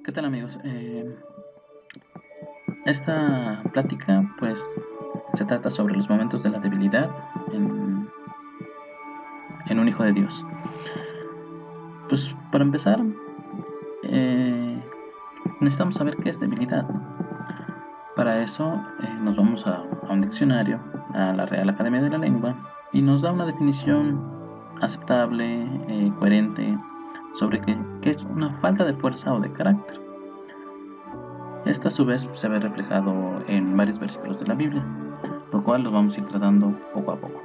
¿Qué tal, amigos? Esta plática pues se trata sobre los momentos de la debilidad en un hijo de Dios. Pues para empezar, necesitamos saber qué es debilidad, ¿no? Para eso nos vamos a un diccionario, a la Real Academia de la Lengua, y nos da una definición aceptable, coherente, sobre qué es una falta de fuerza o de carácter. Esto a su vez se ve reflejado en varios versículos de la Biblia, lo cual lo vamos a ir tratando poco a poco.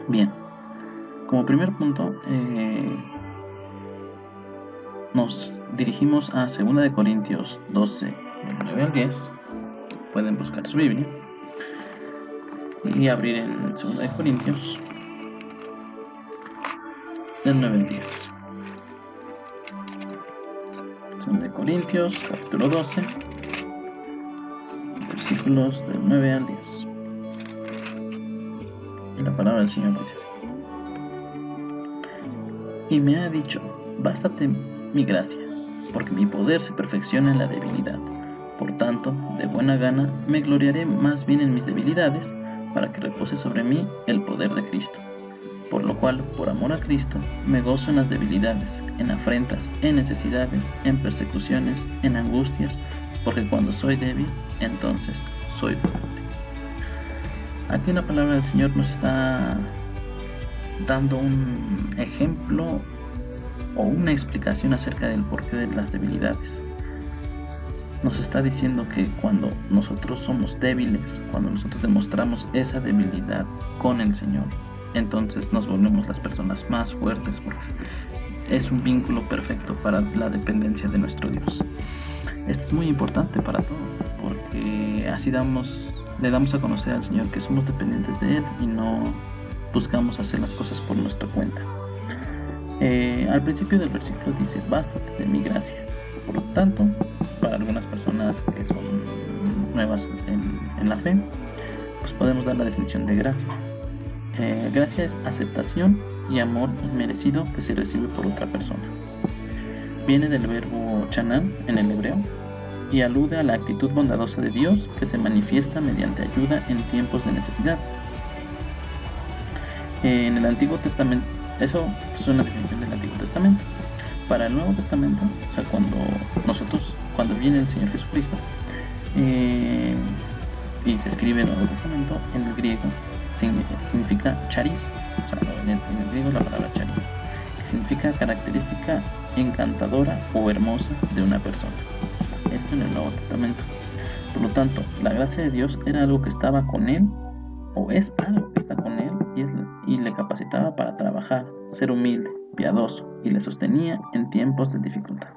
Bien, como primer punto, nos dirigimos a 2 Corintios 12, del 9 al 10. Pueden buscar su Biblia y abrir en 2 Corintios del 9 al 10. 2 Corintios, capítulo 12, versículos del 9 al 10. Y la palabra del Señor dice así: Y me ha dicho, bástate mi gracia, porque mi poder se perfecciona en la debilidad. Por tanto, de buena gana me gloriaré más bien en mis debilidades, para que repose sobre mí el poder de Cristo. Por lo cual, por amor a Cristo, me gozo en las debilidades, en afrentas, en necesidades, en persecuciones, en angustias, porque cuando soy débil, entonces soy fuerte. Aquí la palabra del Señor nos está dando un ejemplo o una explicación acerca del porqué de las debilidades. Nos está diciendo que cuando nosotros somos débiles, cuando nosotros demostramos esa debilidad con el Señor, entonces nos volvemos las personas más fuertes, porque es un vínculo perfecto para la dependencia de nuestro Dios. Esto es muy importante para todo, porque así le damos a conocer al Señor que somos dependientes de Él y no buscamos hacer las cosas por nuestra cuenta. Al principio del versículo dice: bástate de mi gracia. Por lo tanto, para algunas personas que son nuevas en la fe, pues podemos dar la definición de gracia. Gracia es aceptación y amor inmerecido que se recibe por otra persona. Viene del verbo chanán en el hebreo y alude a la actitud bondadosa de Dios que se manifiesta mediante ayuda en tiempos de necesidad. En el Antiguo Testamento, eso es una definición del Antiguo Testamento. Para el Nuevo Testamento, o sea, cuando viene el Señor Jesucristo y se escribe el Nuevo Testamento, en el griego significa charis, o sea, en el griego la palabra charis, que significa característica encantadora o hermosa de una persona. Esto en el Nuevo Testamento. Por lo tanto, la gracia de Dios era algo que estaba con él, o es algo que está con él, y le capacitaba para trabajar, ser humilde, piadoso, y le sostenía en tiempos de dificultad.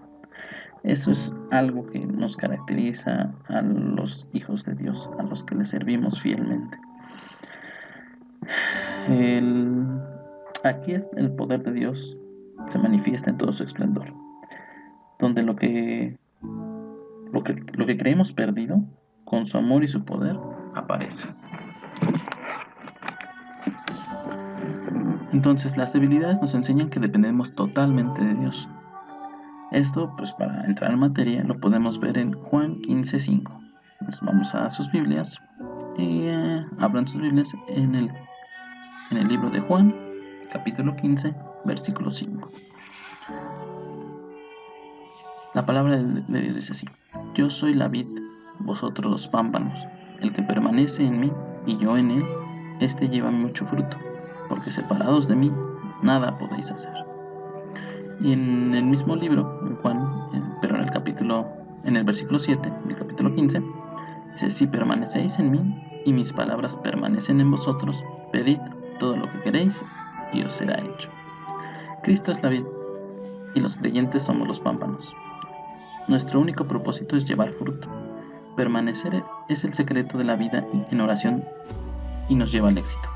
Eso es algo que nos caracteriza a los hijos de Dios, a los que le servimos fielmente. Aquí es el poder de Dios se manifiesta en todo su esplendor, donde lo que creemos perdido, con su amor y su poder, aparece. Entonces, las debilidades nos enseñan que dependemos totalmente de Dios. Esto, pues para entrar en materia, lo podemos ver en Juan 15:5. Pues vamos a sus Biblias y abran sus Biblias en el libro de Juan, capítulo 15, versículo 5. La palabra de Dios dice así: Yo soy la vid, vosotros los pámpanos. El que permanece en mí y yo en él, éste lleva mucho fruto, porque separados de mí, nada podéis hacer. Y en el mismo libro, en Juan, pero en el versículo 7 del capítulo 15, dice: Si permanecéis en mí y mis palabras permanecen en vosotros, pedid todo lo que queréis y os será hecho. Cristo es la vid y los creyentes somos los pámpanos. Nuestro único propósito es llevar fruto. Permanecer es el secreto de la vida en oración y nos lleva al éxito.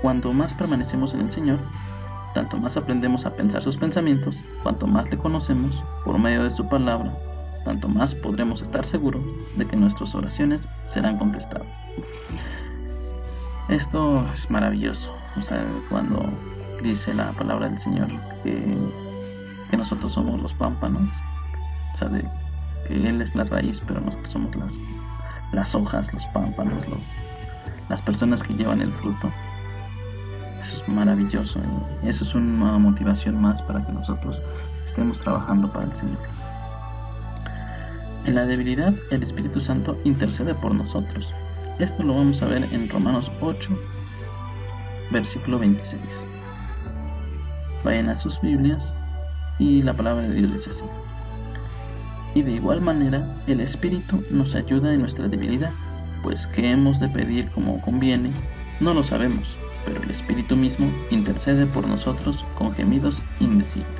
Cuanto más permanecemos en el Señor, tanto más aprendemos a pensar sus pensamientos. Cuanto más le conocemos por medio de su palabra, tanto más podremos estar seguros de que nuestras oraciones serán contestadas. Esto es maravilloso. O sea, cuando dice la palabra del Señor que que nosotros somos los pámpanos, o sea, de que Él es la raíz, pero nosotros somos las hojas, los pámpanos, las personas que llevan el fruto. Eso es maravilloso, y eso es una motivación más para que nosotros estemos trabajando para el Señor. En la debilidad, el Espíritu Santo intercede por nosotros. Esto lo vamos a ver en Romanos 8, versículo 26. Vayan a sus Biblias y la palabra de Dios dice así: y de igual manera el Espíritu nos ayuda en nuestra debilidad, pues qué hemos de pedir como conviene, no lo sabemos, pero el Espíritu mismo intercede por nosotros con gemidos indecibles.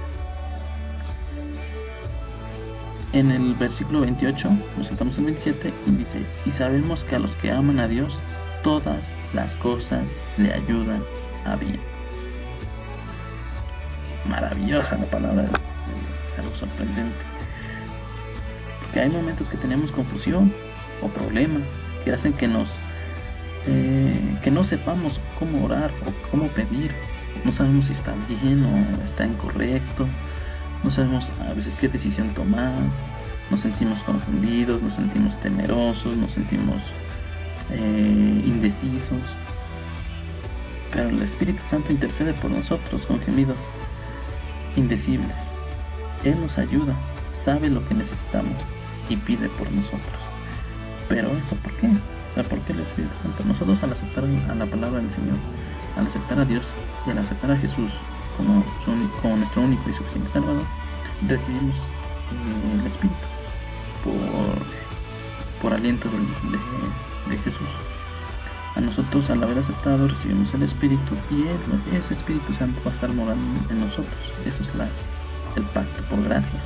En el versículo 28, nos saltamos el 27 y dice: y sabemos que a los que aman a Dios, todas las cosas le ayudan a bien. Maravillosa la palabra de Dios, es algo sorprendente. Porque hay momentos que tenemos confusión o problemas que hacen que no sepamos cómo orar o cómo pedir. No sabemos si está bien o está incorrecto. No sabemos a veces qué decisión tomar. Nos sentimos confundidos, nos sentimos temerosos, nos sentimos indecisos. Pero el Espíritu Santo intercede por nosotros con gemidos indecibles. Él nos ayuda, sabe lo que necesitamos y pide por nosotros. Pero eso, ¿por qué? ¿Por qué el Espíritu Santo? Nosotros, al aceptar a la palabra del Señor, al aceptar a Dios y al aceptar a Jesús como nuestro único y suficiente Salvador, recibimos el Espíritu por aliento de Jesús. A nosotros, al haber aceptado, recibimos el Espíritu, y ese Espíritu Santo va a estar morando en nosotros. Eso es el pacto por gracia.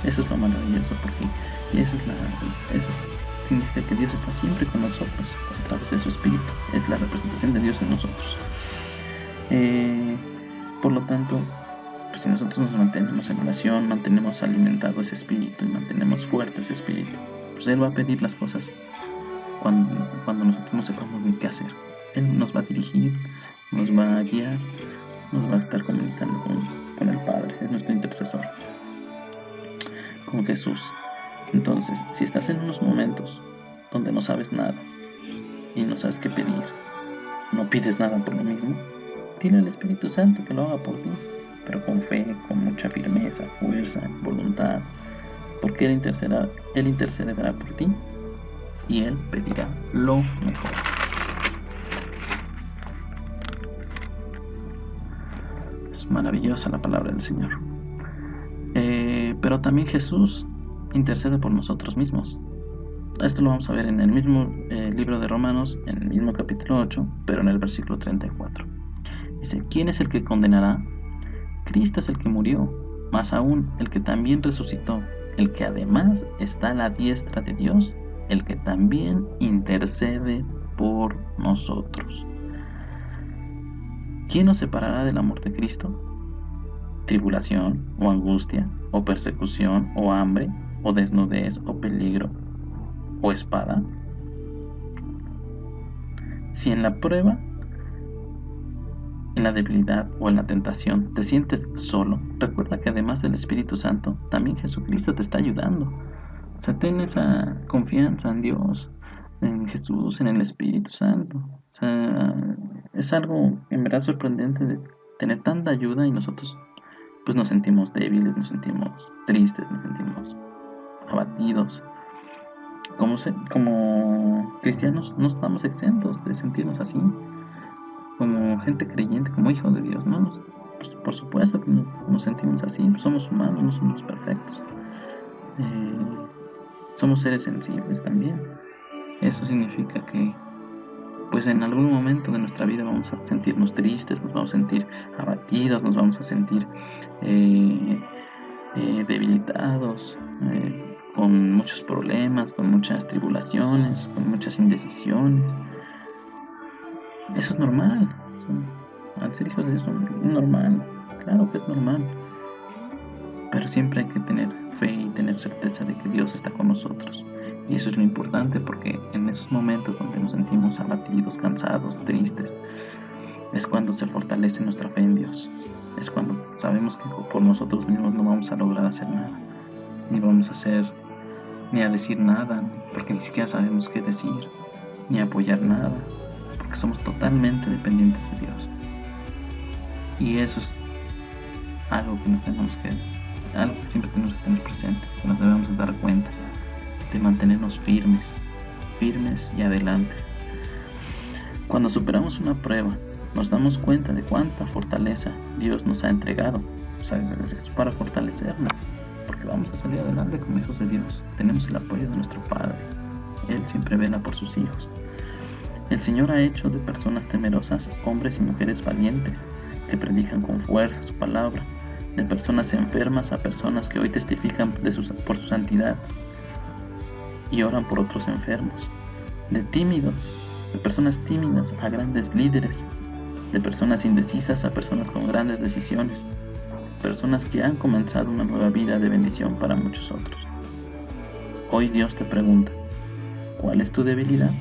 Eso es lo maravilloso, porque eso significa que Dios está siempre con nosotros a través de su Espíritu. Es la representación de Dios en nosotros. Por lo tanto, pues si nosotros nos mantenemos en oración, mantenemos alimentado ese Espíritu y mantenemos fuerte ese Espíritu, pues Él va a pedir las cosas cuando nosotros no sepamos ni qué hacer. Él nos va a dirigir, nos va a guiar, nos va a estar comunicando con el Padre. Es nuestro intercesor, con Jesús. Entonces, si estás en unos momentos donde no sabes nada y no sabes qué pedir, no pides nada por lo mismo, dile al Espíritu Santo que lo haga por ti, pero con fe, con mucha firmeza, fuerza, voluntad, porque Él intercederá por ti y Él pedirá lo mejor. Es maravillosa la palabra del Señor. Pero también Jesús intercede por nosotros mismos. Esto lo vamos a ver en el mismo libro de Romanos, en el mismo capítulo 8, pero en el versículo 34. Dice: ¿quién es el que condenará? Cristo es el que murió, más aún el que también resucitó, el que además está a la diestra de Dios, el que también intercede por nosotros. ¿Quién nos separará del amor de Cristo? ¿Tribulación, o angustia, o persecución, o hambre, o desnudez, o peligro, o espada? Si en la prueba, en la debilidad o en la tentación te sientes solo, recuerda que además del Espíritu Santo, también Jesucristo te está ayudando. O sea, ten esa confianza en Dios, en Jesús, en el Espíritu Santo. O sea, es algo en verdad sorprendente de tener tanta ayuda, y nosotros pues nos sentimos débiles, nos sentimos tristes, nos sentimos abatidos. Como cristianos no estamos exentos de sentirnos así. Como gente creyente, como hijos de Dios, ¿no? Pues, por supuesto que nos sentimos así. Somos humanos, no somos perfectos. Somos seres sensibles también. Eso significa que pues en algún momento de nuestra vida vamos a sentirnos tristes, nos vamos a sentir abatidos, nos vamos a sentir debilitados, con muchos problemas, con muchas tribulaciones, con muchas indecisiones. Eso es normal. Al ser hijos de Dios es normal. Claro que es normal. Pero siempre hay que tener fe y tener certeza de que Dios está con nosotros. Y eso es lo importante, porque en esos momentos donde nos sentimos abatidos, cansados, tristes, es cuando se fortalece nuestra fe en Dios. es cuando sabemos que por nosotros mismos no vamos a lograr hacer nada, ni vamos a hacer, ni a decir nada, porque ni siquiera sabemos qué decir, ni a apoyar nada, porque somos totalmente dependientes de Dios. Y eso es algo que algo que siempre tenemos que tener presente, que nos debemos de dar cuenta, de mantenernos firmes y adelante. Cuando superamos una prueba, nos damos cuenta de cuánta fortaleza Dios nos ha entregado. O sea, es para fortalecernos, porque vamos a salir adelante como hijos de Dios. Tenemos el apoyo de nuestro Padre. Él siempre vela por sus hijos. El Señor ha hecho de personas temerosas hombres y mujeres valientes, que predican con fuerza su palabra, de personas enfermas a personas que hoy testifican por su santidad y oran por otros enfermos, de personas tímidas a grandes líderes, de personas indecisas a personas con grandes decisiones, personas que han comenzado una nueva vida de bendición para muchos otros. Hoy Dios te pregunta, ¿cuál es tu debilidad?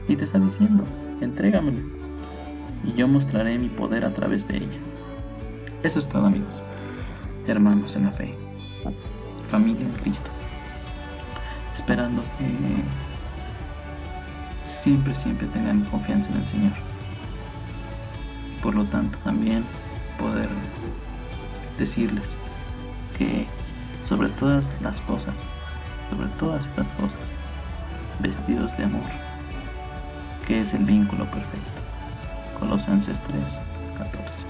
Y te está diciendo, entrégamelo, y yo mostraré mi poder a través de ella. Eso es todo, amigos, hermanos en la fe, familia en Cristo, esperando que siempre tengan confianza en el Señor. Por lo tanto, también poder decirles que sobre todas estas cosas, vestidos de amor, que es el vínculo perfecto. Colosenses 3:14.